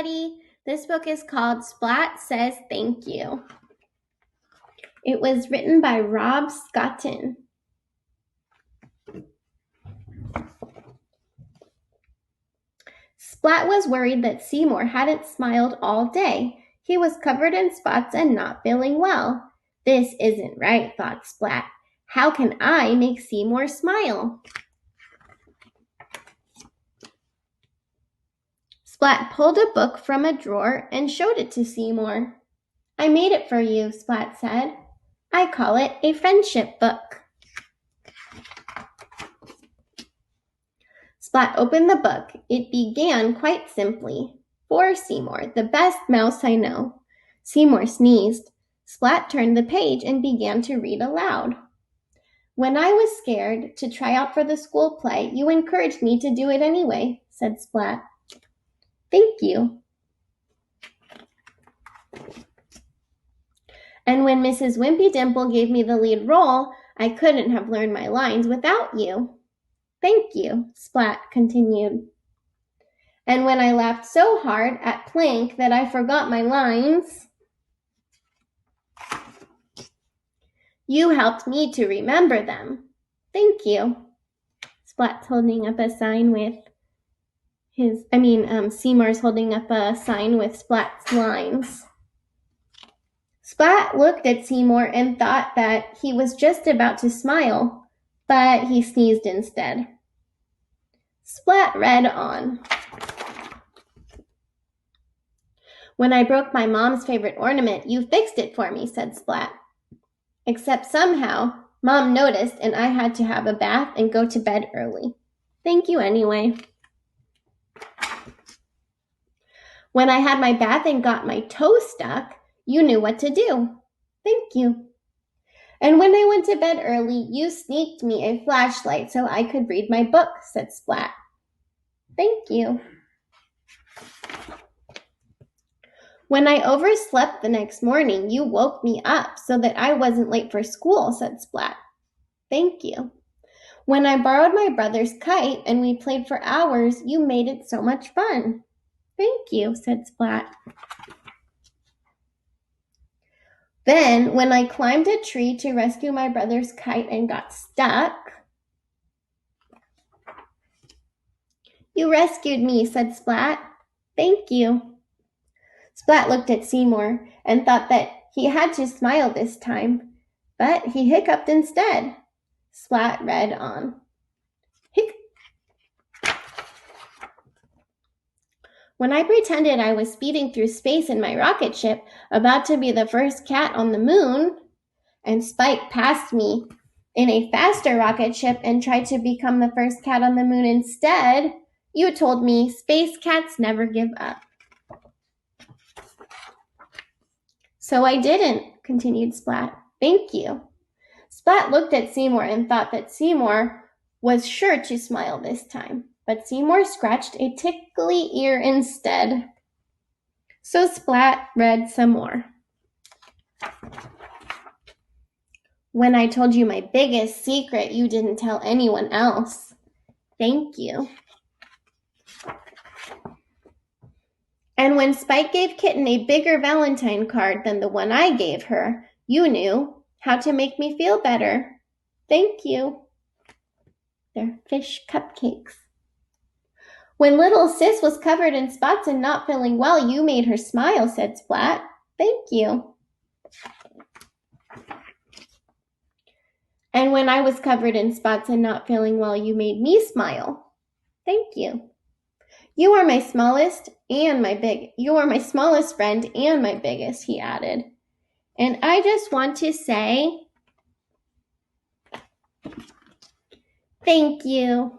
everybody. This book is called Splat Says Thank You. It was written by Rob Scotton. Splat was worried that Seymour hadn't smiled all day. He was covered in spots and not feeling well. This isn't right, thought Splat. How can I make Seymour smile? Splat pulled a book from a drawer and showed it to Seymour. I made it for you, Splat said. I call it a friendship book. Splat opened the book. It began quite simply. For Seymour, the best mouse I know. Seymour sneezed. Splat turned the page and began to read aloud. When I was scared to try out for the school play, you encouraged me to do it anyway, said Splat. Thank you. And when Mrs. Wimpy Dimple gave me the lead role, I couldn't have learned my lines without you. Thank you, Splat continued. And when I laughed so hard at Plank that I forgot my lines, you helped me to remember them. Thank you. Splat's holding up a sign with Seymour's holding up a sign with Splat's lines. Splat looked at Seymour and thought that he was just about to smile, but he sneezed instead. Splat read on. When I broke my mom's favorite ornament, you fixed it for me, said Splat. Except somehow, Mom noticed and I had to have a bath and go to bed early. Thank you anyway. When I had my bath and got my toe stuck, you knew what to do. Thank you. And when I went to bed early, you sneaked me a flashlight so I could read my book, said Splat. Thank you. When I overslept the next morning, you woke me up so that I wasn't late for school, said Splat. Thank you. When I borrowed my brother's kite and we played for hours, you made it so much fun. Thank you, said Splat. Then, when I climbed a tree to rescue my brother's kite and got stuck, you rescued me, said Splat. Thank you. Splat looked at Seymour and thought that he had to smile this time, but he hiccuped instead. Splat read on. Hic. When I pretended I was speeding through space in my rocket ship, about to be the first cat on the moon, and Spike passed me in a faster rocket ship and tried to become the first cat on the moon instead, you told me space cats never give up. So I didn't, continued Splat. Thank you. Splat looked at Seymour and thought that Seymour was sure to smile this time, but Seymour scratched a tickly ear instead. So Splat read some more. When I told you my biggest secret, you didn't tell anyone else. Thank you. And when Spike gave Kitten a bigger Valentine card than the one I gave her, you knew how to make me feel better. Thank you. They're fish cupcakes. When little Sis was covered in spots and not feeling well, you made her smile, said Splat. Thank you. And when I was covered in spots and not feeling well, you made me smile. Thank you. You are my smallest friend and my biggest, he added. And I just want to say thank you.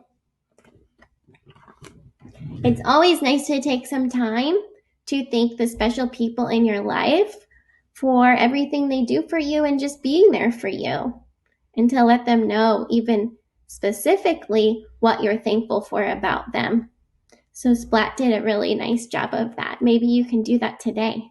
It's always nice to take some time to thank the special people in your life for everything they do for you and just being there for you, and to let them know even specifically what you're thankful for about them. So Splat did a really nice job of that. Maybe you can do that today.